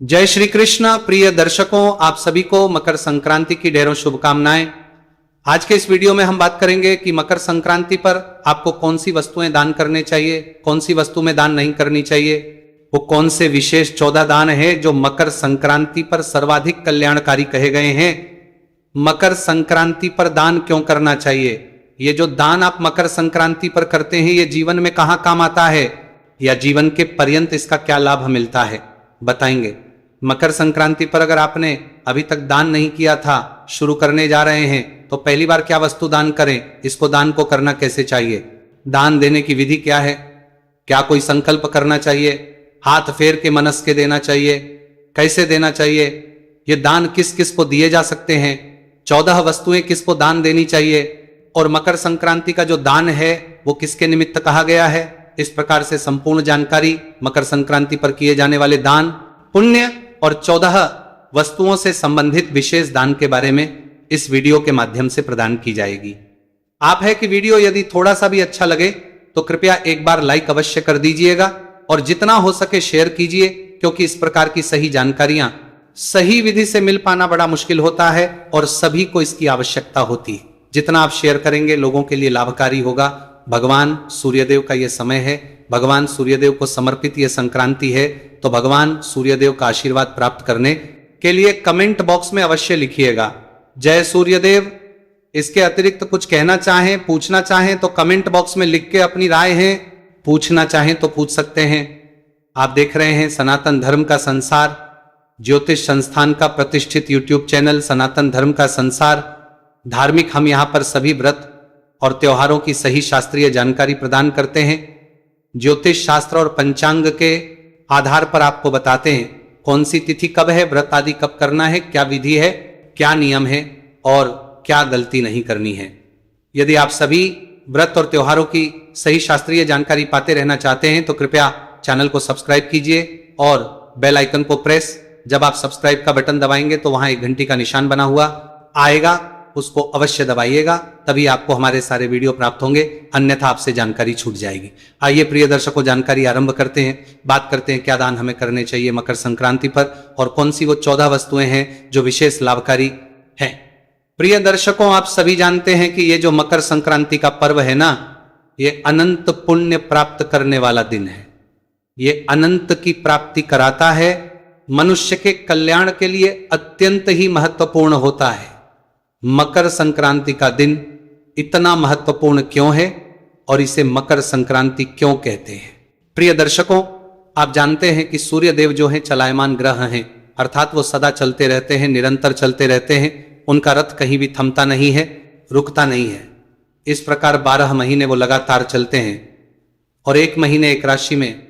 जय श्री कृष्ण। प्रिय दर्शकों, आप सभी को मकर संक्रांति की ढेरों शुभकामनाएं। आज के इस वीडियो में हम बात करेंगे कि मकर संक्रांति पर आपको कौन सी वस्तुएं दान करने चाहिए, कौन सी वस्तु में दान नहीं करनी चाहिए, वो कौन से विशेष 14 दान है जो मकर संक्रांति पर सर्वाधिक कल्याणकारी कहे गए हैं। मकर संक्रांति पर दान क्यों करना चाहिए, ये जो दान आप मकर संक्रांति पर करते हैं ये जीवन में कहां काम आता है या जीवन के पर्यंत इसका क्या लाभ मिलता है, बताएंगे। मकर संक्रांति पर अगर आपने अभी तक दान नहीं किया था, शुरू करने जा रहे हैं, तो पहली बार क्या वस्तु दान करें, इसको दान को करना कैसे चाहिए, दान देने की विधि क्या है, क्या कोई संकल्प करना चाहिए, हाथ फेर के मनस के देना चाहिए, कैसे देना चाहिए, ये दान किस किस को दिए जा सकते हैं, 14 वस्तुएं किसको दान देनी चाहिए, और मकर संक्रांति का जो दान है वो किसके निमित्त कहा गया है। इस प्रकार से संपूर्ण जानकारी मकर संक्रांति पर किए जाने वाले दान, पुण्य और 14 वस्तुओं से संबंधित विशेष दान के बारे में इस वीडियो के माध्यम से प्रदान की जाएगी। आप है कि वीडियो यदि थोड़ा सा भी अच्छा लगे तो कृपया एक बार लाइक अवश्य कर दीजिएगा और जितना हो सके शेयर कीजिए, क्योंकि इस प्रकार की सही जानकारियां सही विधि से मिल पाना बड़ा मुश्किल होता है और सभी को इसकी आवश्यकता होती है। जितना आप शेयर करेंगे लोगों के लिए लाभकारी होगा। भगवान सूर्यदेव का यह समय है, भगवान सूर्यदेव को समर्पित यह संक्रांति है, तो भगवान सूर्यदेव का आशीर्वाद प्राप्त करने के लिए कमेंट बॉक्स में अवश्य लिखिएगा जय सूर्यदेव। इसके अतिरिक्त कुछ कहना चाहें, पूछना चाहें तो कमेंट बॉक्स में लिख के अपनी राय है, पूछना चाहें तो पूछ सकते हैं। आप देख रहे हैं सनातन धर्म का संसार, ज्योतिष संस्थान का प्रतिष्ठित यूट्यूब चैनल सनातन धर्म का संसार। धार्मिक हम यहाँ पर सभी व्रत और त्योहारों की सही शास्त्रीय जानकारी प्रदान करते हैं। ज्योतिष शास्त्र और पंचांग के आधार पर आपको बताते हैं कौन सी तिथि कब है, व्रत आदि कब करना है, क्या विधि है, क्या नियम है और क्या गलती नहीं करनी है। यदि आप सभी व्रत और त्योहारों की सही शास्त्रीय जानकारी पाते रहना चाहते हैं तो कृपया चैनल को सब्सक्राइब कीजिए और बेल आइकन को प्रेस, जब आप सब्सक्राइब का बटन दबाएंगे तो वहां एक घंटी का निशान बना हुआ आएगा, उसको अवश्य दबाइएगा, तभी आपको हमारे सारे वीडियो प्राप्त होंगे, अन्यथा आपसे जानकारी छूट जाएगी। आइए प्रिय दर्शकों, जानकारी आरंभ करते हैं। बात करते हैं क्या दान हमें करने चाहिए मकर संक्रांति पर और कौन सी वो 14 वस्तुएं हैं जो विशेष लाभकारी हैं। प्रिय दर्शकों, आप सभी जानते हैं कि ये जो मकर संक्रांति का पर्व है ना, ये अनंत पुण्य प्राप्त करने वाला दिन है। ये अनंत की प्राप्ति कराता है, मनुष्य के कल्याण के लिए अत्यंत ही महत्वपूर्ण होता है। मकर संक्रांति का दिन इतना महत्वपूर्ण क्यों है और इसे मकर संक्रांति क्यों कहते हैं। प्रिय दर्शकों, आप जानते हैं कि सूर्य देव जो हैं चलायमान ग्रह हैं, अर्थात वो सदा चलते रहते हैं, निरंतर चलते रहते हैं, उनका रथ कहीं भी थमता नहीं है, रुकता नहीं है। इस प्रकार 12 महीने वो लगातार चलते हैं और एक महीने एक राशि में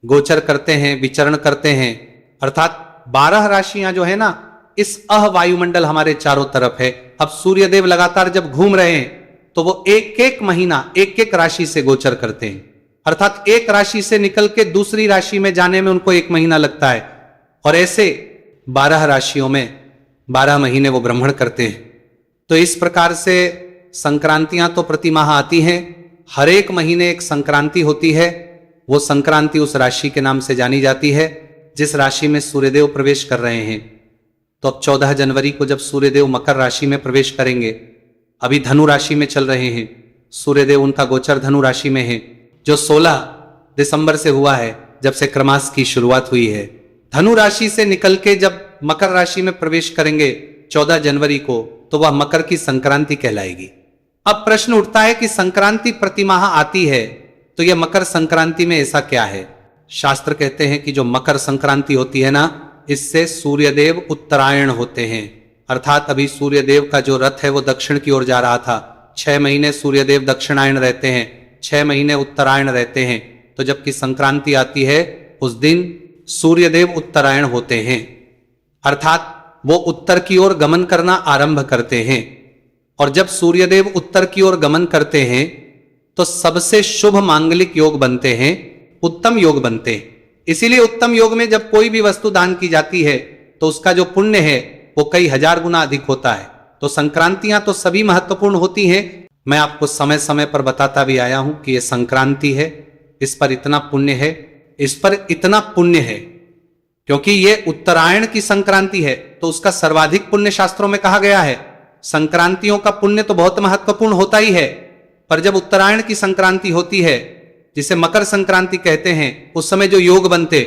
गोचर करते हैं, विचरण करते हैं, अर्थात 12 राशियां जो है ना, इस वायुमंडल हमारे चारों तरफ है। अब सूर्यदेव लगातार जब घूम रहे हैं तो वो एक एक महीना एक एक राशि से गोचर करते हैं, अर्थात एक राशि से निकल के दूसरी राशि में जाने में उनको एक महीना लगता है और ऐसे 12 राशियों में 12 महीने वो भ्रमण करते हैं। तो इस प्रकार से संक्रांतियां तो प्रति माह आती हैं, हर एक महीने एक संक्रांति होती है। वो संक्रांति उस राशि के नाम से जानी जाती है जिस राशि में सूर्यदेव प्रवेश कर रहे हैं। तो अब 14 जनवरी को जब सूर्यदेव मकर राशि में प्रवेश करेंगे, अभी धनु राशि में चल रहे हैं, सूर्यदेव उनका गोचर धनु राशि में है, जो 16 दिसंबर से हुआ है, जब से क्रमास की शुरुआत हुई है। धनु राशि से निकल के जब मकर राशि में प्रवेश करेंगे 14 जनवरी को, तो वह मकर की संक्रांति कहलाएगी। अब प्रश्न उठता है कि संक्रांति प्रतिमाह आती है, तो यह मकर संक्रांति में ऐसा क्या है। शास्त्र कहते हैं कि जो मकर संक्रांति होती है ना, इससे सूर्यदेव उत्तरायण होते हैं, अर्थात अभी सूर्यदेव का जो रथ है वो दक्षिण की ओर जा रहा था। 6 महीने सूर्यदेव दक्षिणायण रहते हैं, 6 महीने उत्तरायण रहते हैं, तो जबकि संक्रांति आती है उस दिन सूर्यदेव उत्तरायण होते हैं, अर्थात वो उत्तर की ओर गमन करना आरंभ करते हैं। और जब सूर्यदेव उत्तर की ओर गमन करते हैं तो सबसे शुभ मांगलिक योग बनते हैं, उत्तम योग बनते हैं। इसीलिए उत्तम योग में जब कोई भी वस्तु दान की जाती है तो उसका जो पुण्य है वो कई हजार गुना अधिक होता है। तो संक्रांतियां तो सभी महत्वपूर्ण होती हैं। मैं आपको समय समय पर बताता भी आया हूं कि ये संक्रांति है, इस पर इतना पुण्य है, इस पर इतना पुण्य है। क्योंकि ये उत्तरायण की संक्रांति है तो उसका सर्वाधिक पुण्य शास्त्रों में कहा गया है। संक्रांतियों का पुण्य तो बहुत महत्वपूर्ण होता ही है, पर जब उत्तरायण की संक्रांति होती है जिसे मकर संक्रांति कहते हैं, उस समय जो योग बनते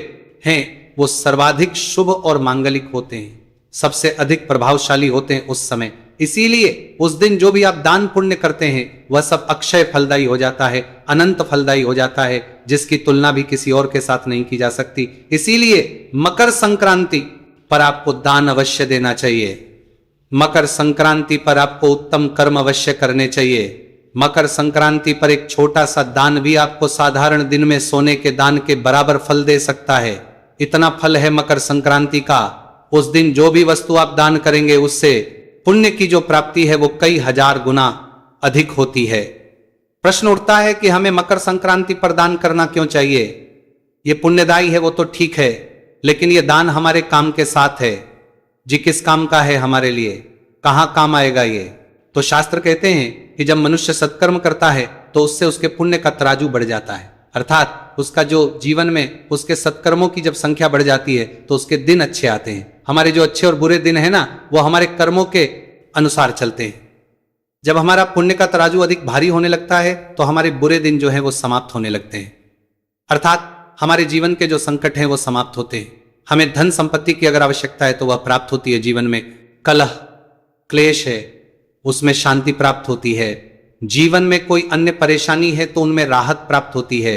हैं वो सर्वाधिक शुभ और मांगलिक होते हैं, सबसे अधिक प्रभावशाली होते हैं उस समय। इसीलिए उस दिन जो भी आप दान पुण्य करते हैं वह सब अक्षय फलदायी हो जाता है, अनंत फलदायी हो जाता है, जिसकी तुलना भी किसी और के साथ नहीं की जा सकती। इसीलिए मकर संक्रांति पर आपको दान अवश्य देना चाहिए। मकर संक्रांति पर आपको उत्तम कर्म अवश्य करने चाहिए। मकर संक्रांति पर एक छोटा सा दान भी आपको साधारण दिन में सोने के दान के बराबर फल दे सकता है। इतना फल है मकर संक्रांति का। उस दिन जो भी वस्तु आप दान करेंगे उससे पुण्य की जो प्राप्ति है वो कई हजार गुना अधिक होती है। प्रश्न उठता है कि हमें मकर संक्रांति पर दान करना क्यों चाहिए? ये पुण्यदायी है वो तो ठीक है, लेकिन ये दान हमारे काम के साथ है जी। किस काम का है हमारे लिए? कहां काम आएगा ये? तो शास्त्र कहते हैं कि जब मनुष्य सत्कर्म करता है तो उससे उसके पुण्य का तराजू बढ़ जाता है, अर्थात उसका जो जीवन में उसके सत्कर्मों की जब संख्या बढ़ जाती है तो उसके दिन अच्छे आते हैं। हमारे जो अच्छे और बुरे दिन है ना, वो हमारे कर्मों के अनुसार चलते हैं। जब हमारा पुण्य का तराजू अधिक भारी होने लगता है तो हमारे बुरे दिन जो है वो समाप्त होने लगते हैं, अर्थात हमारे जीवन के जो संकट हैं वो समाप्त होते हैं। हमें धन संपत्ति की अगर आवश्यकता है तो वह प्राप्त होती है। जीवन में कलह क्लेश है उसमें शांति प्राप्त होती है। जीवन में कोई अन्य परेशानी है तो उनमें राहत प्राप्त होती है।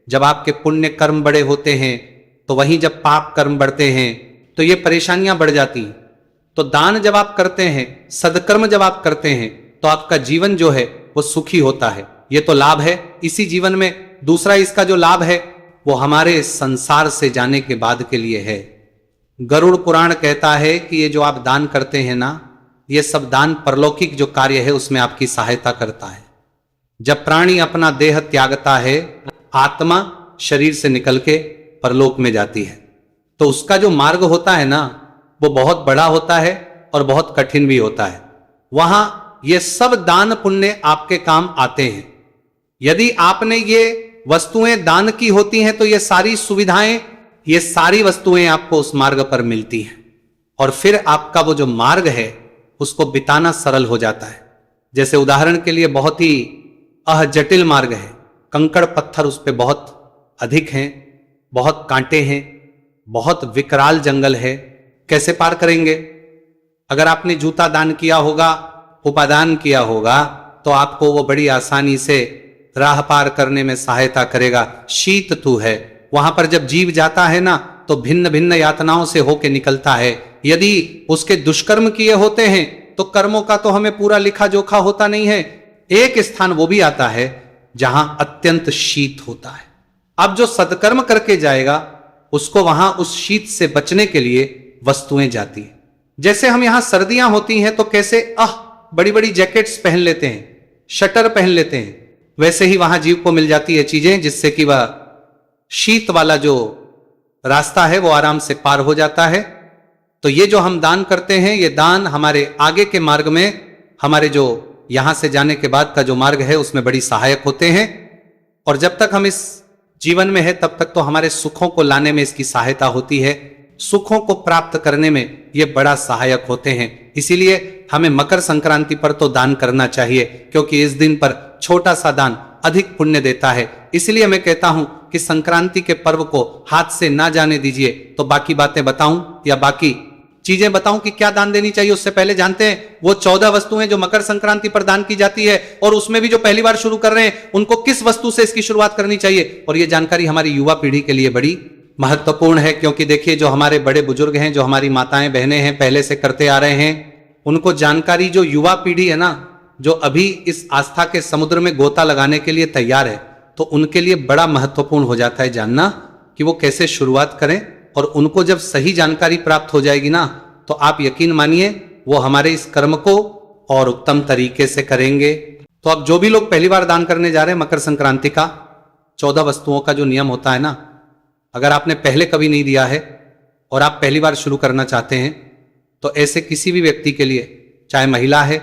जब आपके पुण्य कर्म बड़े होते हैं तो वहीं जब पाप कर्म बढ़ते हैं तो ये परेशानियां बढ़ जाती। तो दान जब आप करते हैं, सदकर्म जब आप करते हैं तो आपका जीवन जो है वो सुखी होता है। ये तो लाभ है इसी जीवन में। दूसरा इसका जो लाभ है वो हमारे संसार से जाने के बाद के लिए है। गरुड़ पुराण कहता है कि ये जो आप दान करते हैं ना, ये सब दान परलौकिक जो कार्य है उसमें आपकी सहायता करता है। जब प्राणी अपना देह त्यागता है, आत्मा शरीर से निकल के परलोक में जाती है, तो उसका जो मार्ग होता है ना वो बहुत बड़ा होता है और बहुत कठिन भी होता है। वहां ये सब दान पुण्य आपके काम आते हैं। यदि आपने ये वस्तुएं दान की होती हैं तो ये सारी सुविधाएं, ये सारी वस्तुएं आपको उस मार्ग पर मिलती हैं और फिर आपका वो जो मार्ग है उसको बिताना सरल हो जाता है। जैसे उदाहरण के लिए बहुत ही जटिल मार्ग है, कंकड़ पत्थर उस पे बहुत अधिक हैं, बहुत कांटे हैं, बहुत विकराल जंगल है, कैसे पार करेंगे? अगर आपने जूता दान किया होगा, उपादान किया होगा, तो आपको वो बड़ी आसानी से राह पार करने में सहायता करेगा। शीत तू है, वहां पर जब जीव जाता है ना तो भिन्न भिन्न यातनाओं से होके निकलता है। यदि उसके दुष्कर्म किए होते हैं तो कर्मों का तो हमें पूरा लिखा जोखा होता नहीं है। एक स्थान वो भी आता है जहां अत्यंत शीत होता है। अब जो सत्कर्म करके जाएगा उसको वहां उस शीत से बचने के लिए वस्तुएं जाती है। जैसे हम यहां सर्दियां होती हैं तो कैसे बड़ी बड़ी जैकेट्स पहन लेते हैं, शटर पहन लेते हैं, वैसे ही वहां जीव को मिल जाती है चीजें जिससे कि वह शीत वाला जो रास्ता है वो आराम से पार हो जाता है। तो ये जो हम दान करते हैं, ये दान हमारे आगे के मार्ग में, हमारे जो यहां से जाने के बाद का जो मार्ग है उसमें बड़ी सहायक होते हैं। और जब तक हम इस जीवन में है तब तक तो हमारे सुखों को लाने में इसकी सहायता होती है, सुखों को प्राप्त करने में ये बड़ा सहायक होते हैं। इसीलिए हमें मकर संक्रांति पर तो दान करना चाहिए, क्योंकि इस दिन पर छोटा सा दान अधिक पुण्य देता है। इसलिए मैं कहता हूं कि संक्रांति के पर्व को हाथ से ना जाने दीजिए। तो बाकी बातें बताऊं या बाकी चीजें बताऊं कि क्या दान देनी चाहिए, उससे पहले जानते हैं वो 14 वस्तुएं जो मकर संक्रांति पर दान की जाती है, और उसमें भी जो पहली बार शुरू कर रहे हैं उनको किस वस्तु से इसकी शुरुआत करनी चाहिए। और ये जानकारी हमारी युवा पीढ़ी के लिए बड़ी महत्वपूर्ण है, क्योंकि देखिए जो हमारे बड़े बुजुर्ग हैं, जो हमारी माताएं बहनें हैं, पहले से करते आ रहे हैं, उनको जानकारी, जो युवा पीढ़ी है ना, जो अभी इस आस्था के समुद्र में गोता लगाने के लिए तैयार है, तो उनके लिए बड़ा महत्वपूर्ण हो जाता है जानना कि वो कैसे शुरुआत करें। और उनको जब सही जानकारी प्राप्त हो जाएगी ना, तो आप यकीन मानिए वो हमारे इस कर्म को और उत्तम तरीके से करेंगे। तो अब जो भी लोग पहली बार दान करने जा रहे हैं, मकर संक्रांति का 14 वस्तुओं का जो नियम होता है ना, अगर आपने पहले कभी नहीं दिया है और आप पहली बार शुरू करना चाहते हैं, तो ऐसे किसी भी व्यक्ति के लिए, चाहे महिला है,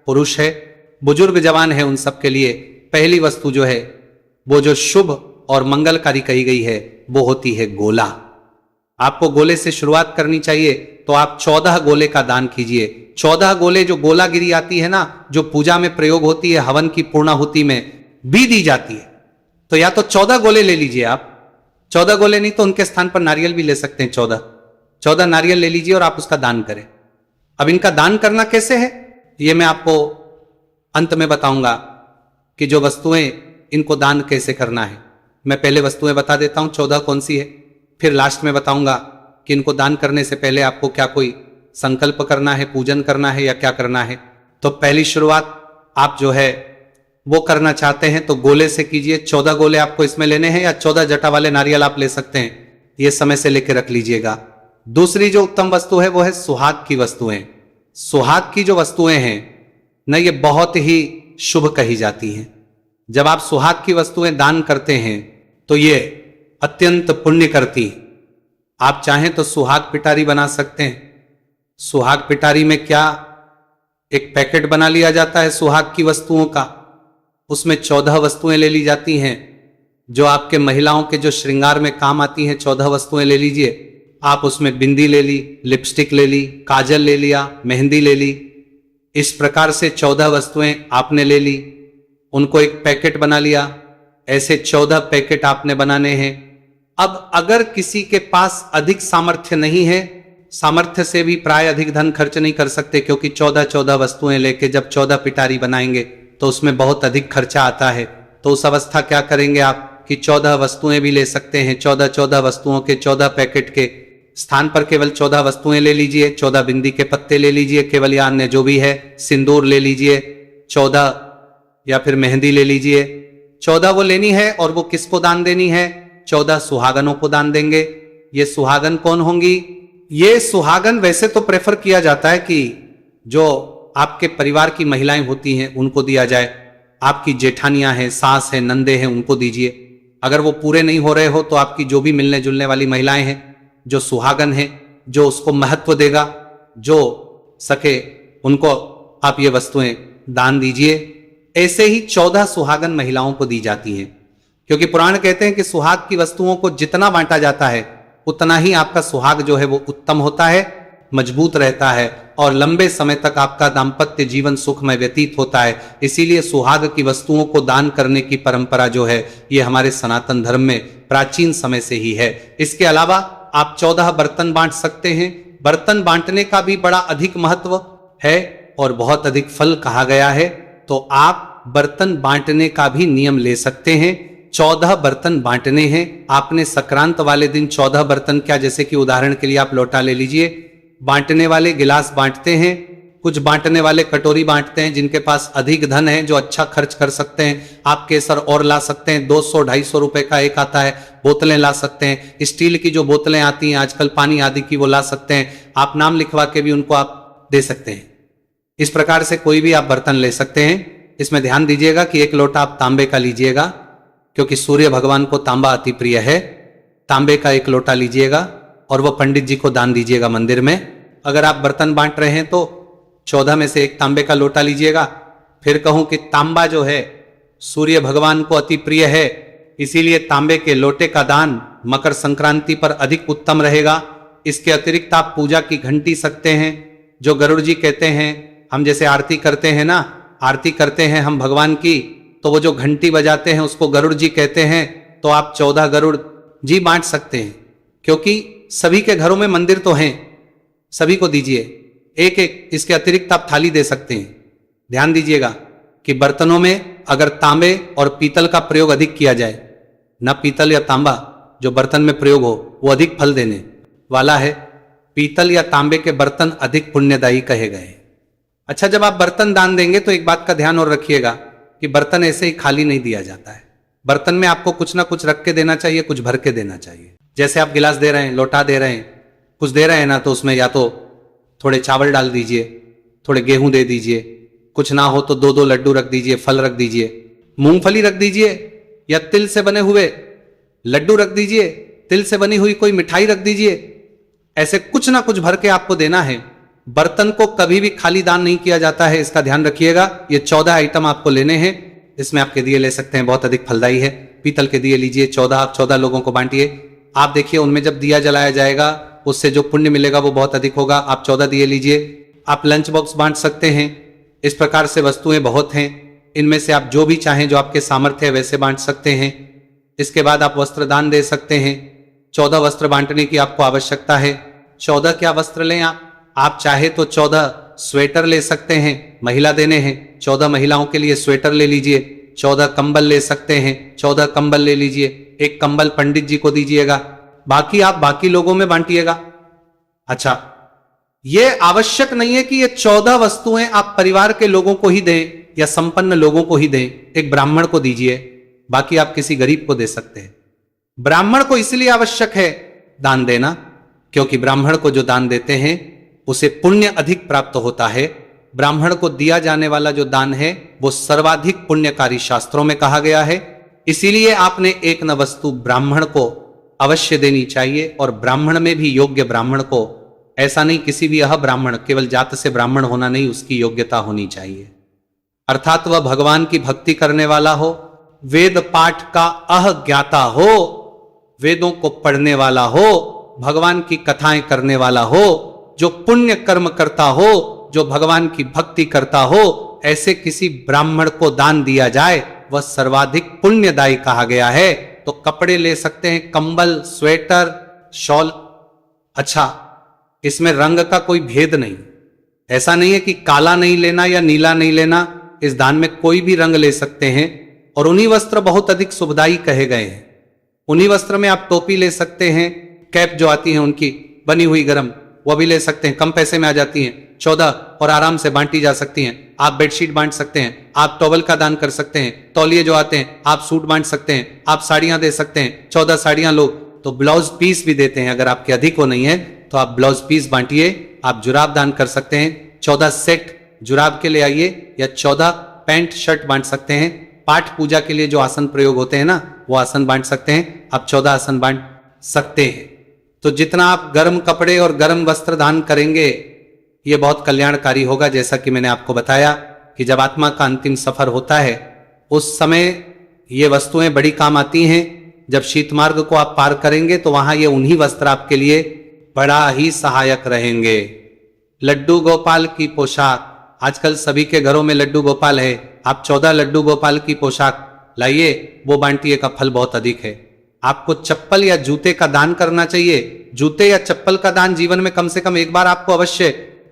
पुरुष है, बुजुर्ग, जवान है, उन सब के लिए पहली वस्तु जो है वो जो शुभ और मंगलकारी कही गई है वो होती है गोला। आपको गोले से शुरुआत करनी चाहिए तो आप 14 गोले का दान कीजिए। 14 गोले जो गोलागिरी आती है ना, जो पूजा में प्रयोग होती है, हवन की पूर्णाहुति में भी दी जाती है, तो या तो 14 गोले ले लीजिए आप। 14 गोले नहीं तो उनके स्थान पर नारियल भी ले सकते हैं। 14 नारियल ले लीजिए और आप उसका दान करें। अब इनका दान करना कैसे है ये मैं आपको अंत में बताऊंगा कि जो वस्तुएं इनको दान कैसे करना है। मैं पहले वस्तुएं बता देता हूं 14 कौन सी है, फिर लास्ट में बताऊंगा कि इनको दान करने से पहले आपको क्या कोई संकल्प करना है, पूजन करना है या क्या करना है। तो पहली शुरुआत आप जो है वो करना चाहते हैं तो गोले से कीजिए। 14 गोले आपको इसमें लेने हैं या 14 जटा वाले नारियल आप ले सकते हैं, ये समय से लेकर रख लीजिएगा। दूसरी जो उत्तम वस्तु है वो है सुहाग की वस्तुएं। सुहाग की जो वस्तुएं हैं न, ये बहुत ही शुभ कही जाती हैं। जब आप सुहाग की वस्तुएं दान करते हैं तो ये अत्यंत पुण्य करती। आप चाहें तो सुहाग पिटारी बना सकते हैं। सुहाग पिटारी में क्या, एक पैकेट बना लिया जाता है सुहाग की वस्तुओं का, उसमें 14 वस्तुएं ले ली जाती हैं जो आपके महिलाओं के जो श्रृंगार में काम आती हैं। 14 वस्तुएं ले लीजिए आप। उसमें बिंदी ले ली, लिपस्टिक ले ली, काजल ले लिया, मेहंदी ले ली। इस प्रकार से 14 वस्तुएं आपने ले ली, उनको एक पैकेट बना लिया। ऐसे 14 पैकेट आपने बनाने हैं। अब अगर किसी के पास अधिक सामर्थ्य नहीं है, सामर्थ्य से भी प्राय अधिक धन खर्च नहीं कर सकते, क्योंकि 14 वस्तुएं लेके जब 14 पिटारी बनाएंगे तो उसमें बहुत अधिक खर्चा आता है। तो उस अवस्था क्या करेंगे आप कि 14 वस्तुएं भी ले सकते हैं। 14 वस्तुओं के 14 पैकेट के स्थान पर केवल 14 वस्तुएं ले लीजिए। 14 बिंदी के पत्ते ले लीजिए केवल, या अन्य जो भी है, सिंदूर ले लीजिए 14, या फिर मेहंदी ले लीजिए 14। वो लेनी है और वो किसको दान देनी है? 14 सुहागनों को दान देंगे। ये सुहागन कौन होंगी? ये सुहागन वैसे तो प्रेफर किया जाता है कि जो आपके परिवार की महिलाएं होती हैं उनको दिया जाए। आपकी जेठानियां हैं, सास है, नंदे हैं, उनको दीजिए। अगर वो पूरे नहीं हो रहे हो तो आपकी जो भी मिलने जुलने वाली महिलाएं हैं, जो सुहागन है, जो उसको महत्व देगा, जो सके, उनको आप ये वस्तुएं दान दीजिए। ऐसे ही 14 सुहागन महिलाओं को दी जाती हैं, क्योंकि पुराण कहते हैं कि सुहाग की वस्तुओं को जितना बांटा जाता है उतना ही आपका सुहाग जो है वो उत्तम होता है, मजबूत रहता है और लंबे समय तक आपका दाम्पत्य जीवन सुखमय व्यतीत होता है। इसीलिए सुहाग की वस्तुओं को दान करने की परंपरा जो है ये हमारे सनातन धर्म में प्राचीन समय से ही है। इसके अलावा आप 14 बर्तन बांट सकते हैं। बर्तन बांटने का भी बड़ा अधिक महत्व है और बहुत अधिक फल कहा गया है, तो आप बर्तन बांटने का भी नियम ले सकते हैं। 14 बर्तन बांटने हैं आपने। संक्रांत वाले दिन 14 बर्तन, क्या, जैसे कि उदाहरण के लिए आप लोटा ले लीजिए। बांटने वाले गिलास बांटते हैं, कुछ बांटने वाले कटोरी बांटते हैं। जिनके पास अधिक धन है, जो अच्छा खर्च कर सकते हैं, आप केसर और ला सकते हैं। 200-250 रुपए का एक आता है, बोतलें ला सकते हैं। स्टील की जो बोतलें आती हैं आजकल पानी आदि की, वो ला सकते हैं। आप नाम लिखवा के भी उनको आप दे सकते हैं। इस प्रकार से कोई भी आप बर्तन ले सकते हैं। इसमें ध्यान दीजिएगा कि एक लोटा आप तांबे का लीजिएगा, क्योंकि सूर्य भगवान को तांबा अति प्रिय है। तांबे का एक लोटा लीजिएगा और वो पंडित जी को दान दीजिएगा मंदिर में। अगर आप बर्तन बांट रहे हैं तो 14 में से एक तांबे का लोटा लीजिएगा। फिर कहूं कि तांबा जो है सूर्य भगवान को अति प्रिय है, इसीलिए तांबे के लोटे का दान मकर संक्रांति पर अधिक उत्तम रहेगा। इसके अतिरिक्त आप पूजा की घंटी सकते हैं, जो गरुड़ जी कहते हैं। हम जैसे आरती करते हैं ना, आरती करते हैं हम भगवान की, तो वो जो घंटी बजाते हैं उसको गरुड़ जी कहते हैं। तो आप 14 गरुड़ जी बांट सकते हैं, क्योंकि सभी के घरों में मंदिर तो हैं, सभी को दीजिए एक एक। इसके अतिरिक्त आप थाली दे सकते हैं। ध्यान दीजिएगा कि बर्तनों में अगर तांबे और पीतल का प्रयोग अधिक किया जाए, न पीतल या तांबा जो बर्तन में प्रयोग हो वो अधिक फल देने वाला है। पीतल या तांबे के बर्तन अधिक पुण्यदायी कहे गए। अच्छा, जब आप बर्तन दान देंगे तो एक बात का ध्यान और रखिएगा कि बर्तन ऐसे ही खाली नहीं दिया जाता है। बर्तन में आपको कुछ ना कुछ रख के देना चाहिए, कुछ भर के देना चाहिए। जैसे आप गिलास दे रहे हैं, लोटा दे रहे हैं, कुछ दे रहे हैं ना, तो उसमें या तो थोड़े चावल डाल दीजिए, थोड़े गेहूं दे दीजिए, कुछ ना हो तो 2-2 लड्डू रख दीजिए, फल रख दीजिए, मूंगफली रख दीजिए, या तिल से बने हुए लड्डू रख दीजिए, तिल से बनी हुई कोई मिठाई रख दीजिए। ऐसे कुछ ना कुछ भर के आपको देना है। बर्तन को कभी भी खाली दान नहीं किया जाता है, इसका ध्यान रखिएगा। ये 14 आइटम आपको लेने हैं। इसमें आपके दिए ले सकते हैं, बहुत अधिक फलदायी है। पीतल के दिए लीजिए 14, आप 14 लोगों को बांटिए। आप देखिए उनमें जब दिया जलाया जाएगा उससे जो पुण्य मिलेगा वो बहुत अधिक होगा। आप 14 दिए लीजिए। आप लंच बॉक्स बांट सकते हैं। इस प्रकार से वस्तुएं बहुत हैं, इनमें से आप जो भी चाहें, जो आपके सामर्थ्य है वैसे बांट सकते हैं। इसके बाद आप वस्त्र दान दे सकते हैं। 14 वस्त्र बांटने की आपको आवश्यकता है। 14 क्या वस्त्र लें आप चाहे तो 14 स्वेटर ले सकते हैं, महिला देने हैं, 14 महिलाओं के लिए स्वेटर ले लीजिए। 14 कंबल ले सकते हैं, 14 कंबल ले लीजिए। एक कंबल पंडित जी को दीजिएगा, बाकी आप बाकी लोगों में बांटिएगा। अच्छा, यह आवश्यक नहीं है कि ये 14 वस्तुएं आप परिवार के लोगों को ही दें या संपन्न लोगों को ही दें। एक ब्राह्मण को दीजिए, बाकी आप किसी गरीब को दे सकते हैं। ब्राह्मण को इसलिए आवश्यक है दान देना क्योंकि ब्राह्मण को जो दान देते हैं उसे पुण्य अधिक प्राप्त होता है। ब्राह्मण को दिया जाने वाला जो दान है वो सर्वाधिक पुण्यकारी शास्त्रों में कहा गया है। इसीलिए आपने एक न वस्तु ब्राह्मण को अवश्य देनी चाहिए, और ब्राह्मण में भी योग्य ब्राह्मण को, ऐसा नहीं किसी भी ब्राह्मण, केवल जात से ब्राह्मण होना नहीं, उसकी योग्यता होनी चाहिए। अर्थात वह भगवान की भक्ति करने वाला हो, वेद पाठ का ज्ञाता हो, वेदों को पढ़ने वाला हो, भगवान की कथाएं करने वाला हो, जो पुण्य कर्म करता हो, जो भगवान की भक्ति करता हो, ऐसे किसी ब्राह्मण को दान दिया जाए वह सर्वाधिक पुण्यदायी कहा गया है। तो कपड़े ले सकते हैं, कंबल, स्वेटर, शॉल। अच्छा, इसमें रंग का कोई भेद नहीं, ऐसा नहीं है कि काला नहीं लेना या नीला नहीं लेना। इस दान में कोई भी रंग ले सकते हैं, और उन्हीं वस्त्र बहुत अधिक शुभदायी कहे गए हैं। उन्हीं वस्त्र में आप टोपी ले सकते हैं, कैप जो आती है उनकी बनी हुई गरम, वह भी ले सकते हैं, कम पैसे में आ जाती हैं, 14 और आराम से बांटी जा सकती हैं। आप बेडशीट बांट सकते हैं, आप टॉवल का दान कर सकते हैं, तौलिए जो आते हैं, आप सूट बांट सकते हैं, आप साड़ियां दे सकते हैं। 14 साड़ियां लोग तो ब्लाउज पीस भी देते हैं, अगर आपके अधिक हो नहीं है तो आप ब्लाउज पीस बांटिए। आप जुराब दान कर सकते हैं, 14 सेट जुराब के ले आइए, या 14 पैंट शर्ट बांट सकते हैं। पाठ पूजा के लिए जो आसन प्रयोग होते हैं ना, वो आसन बांट सकते हैं। आप 14 आसन बांट सकते हैं। तो जितना आप गर्म कपड़े और गर्म वस्त्र दान करेंगे ये बहुत कल्याणकारी होगा। जैसा कि मैंने आपको बताया कि जब आत्मा का अंतिम सफर होता है उस समय ये वस्तुएं बड़ी काम आती हैं। जब शीत मार्ग को आप पार करेंगे तो वहां ये उन्हीं वस्त्र आपके लिए बड़ा ही सहायक रहेंगे। लड्डू गोपाल की पोशाक, आजकल सभी के घरों में लड्डू गोपाल है। आप 14 लड्डू गोपाल की पोशाक लाइए, वो बांटिए, का फल बहुत अधिक है। आपको चप्पल या जूते का दान करना चाहिए। जूते या चप्पल का दान जीवन में कम से कम एक बार आपको अवश्य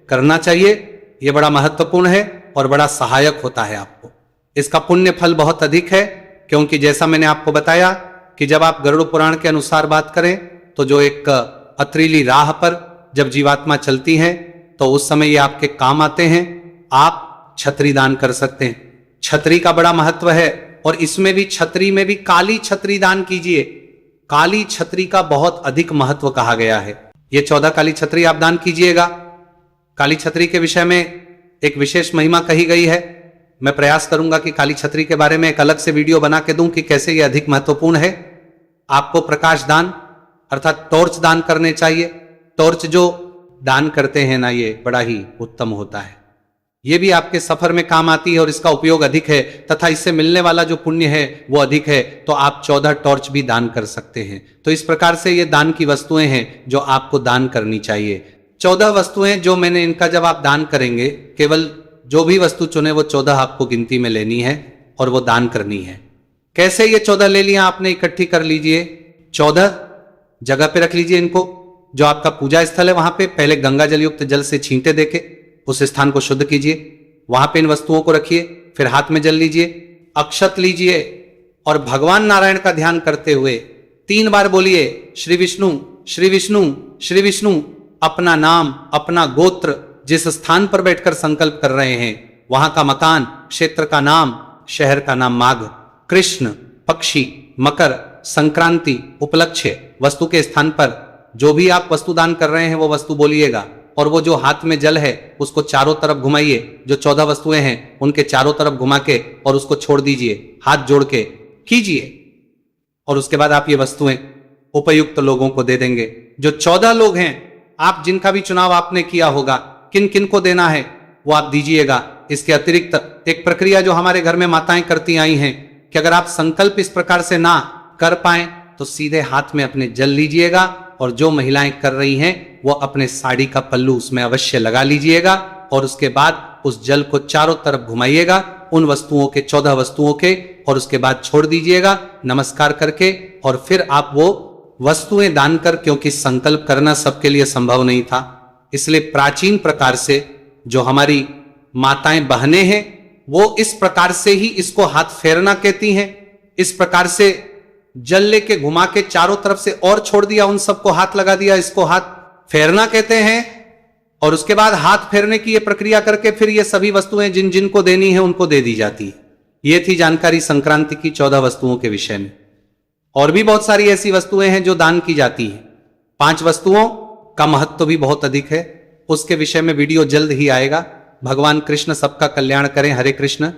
करना चाहिए। यह बड़ा महत्वपूर्ण है और बड़ा सहायक होता है आपको। इसका पुण्य फल बहुत अधिक है, क्योंकि जैसा मैंने आपको बताया कि जब आप गरुड़ पुराण के अनुसार बात करें तो जो एक पथरीली राह पर जब जीवात्मा चलती है तो उस समय ये आपके काम आते हैं। आप छतरी दान कर सकते हैं। छतरी का बड़ा महत्व है, और इसमें भी छतरी में भी काली छतरी दान कीजिए। काली छतरी का बहुत अधिक महत्व कहा गया है। ये 14 काली छतरी आप दान कीजिएगा। काली छतरी के विषय में एक विशेष महिमा कही गई है। मैं प्रयास करूंगा कि काली छतरी के बारे में एक अलग से वीडियो बना के दूं कि कैसे ये अधिक महत्वपूर्ण है। आपको प्रकाश दान अर्थात टॉर्च दान करने चाहिए। टॉर्च जो दान करते हैं ना, ये बड़ा ही उत्तम होता है। ये भी आपके सफर में काम आती है और इसका उपयोग अधिक है, तथा इससे मिलने वाला जो पुण्य है वो अधिक है। तो आप 14 टॉर्च भी दान कर सकते हैं। तो इस प्रकार से ये दान की वस्तुएं हैं जो आपको दान करनी चाहिए। 14 वस्तुएं जो मैंने, इनका जब आप दान करेंगे, केवल जो भी वस्तु चुने वो 14 आपको गिनती में लेनी है और वो दान करनी है। कैसे ये 14 ले लिया आपने, इकट्ठी कर लीजिए। 14 जगह पे रख लीजिए इनको। जो आपका पूजा स्थल है वहां पे पहले गंगा जल युक्त जल से छींटे देके उस स्थान को शुद्ध कीजिए। वहां पे इन वस्तुओं को रखिए, फिर हाथ में जल लीजिए, अक्षत लीजिए और भगवान नारायण का ध्यान करते हुए 3 बार बोलिए श्री विष्णु श्री विष्णु श्री विष्णु। अपना नाम, अपना गोत्र, जिस स्थान पर बैठकर संकल्प कर रहे हैं वहां का मकान, क्षेत्र का नाम, शहर का नाम, माघ, कृष्ण, पक्षी, मकर, संक्रांति, उपलक्ष्य, वस्तु के स्थान पर जो भी आप वस्तु दान कर रहे हैं वो वस्तु बोलिएगा। और वो जो हाथ में जल है उसको चारों तरफ घुमाइए। जो 14 वस्तुएं हैं उनके चारों तरफ घुमा के और उसको छोड़ दीजिए, हाथ जोड़ के कीजिए। और उसके बाद आप ये वस्तुएं उपयुक्त लोगों को दे देंगे। जो 14 लोग हैं, आप जिनका भी चुनाव आपने किया होगा, किन किन को देना है वो आप दीजिएगा। इसके अतिरिक्त एक प्रक्रिया जो हमारे घर में माताएं करती आई हैं कि अगर आप संकल्प इस प्रकार से ना कर पाए तो सीधे हाथ में अपने जल लीजिएगा और जो महिलाएं कर रही हैं वो अपने साड़ी का पल्लू उसमें अवश्य लगा लीजिएगा और उसके बाद उस जल को चारों तरफ घुमाइएगा उन वस्तुओं के 14 वस्तुओं के और उसके बाद छोड़ दीजिएगा नमस्कार करके और फिर आप वो वस्तुएं दान कर, क्योंकि संकल्प करना सबके लिए संभव नहीं था, इसलिए प्राचीन प्रकार से जो हमारी माताएं बहनें हैं वो इस प्रकार से ही इसको हाथ फेरना कहती हैं। इस प्रकार से जल लेके घुमा के चारों तरफ से और छोड़ दिया, उन सबको हाथ लगा दिया, इसको हाथ फेरना कहते हैं। और उसके बाद हाथ फेरने की ये प्रक्रिया करके फिर ये सभी वस्तुएं जिन जिन को देनी है उनको दे दी जाती है। ये थी जानकारी संक्रांति की 14 वस्तुओं के विषय में। और भी बहुत सारी ऐसी वस्तुएं हैं जो दान की जाती हैं। 5 वस्तुओं का महत्व भी बहुत अधिक है, उसके विषय में वीडियो जल्द ही आएगा। भगवान कृष्ण सबका कल्याण करें। हरे कृष्ण।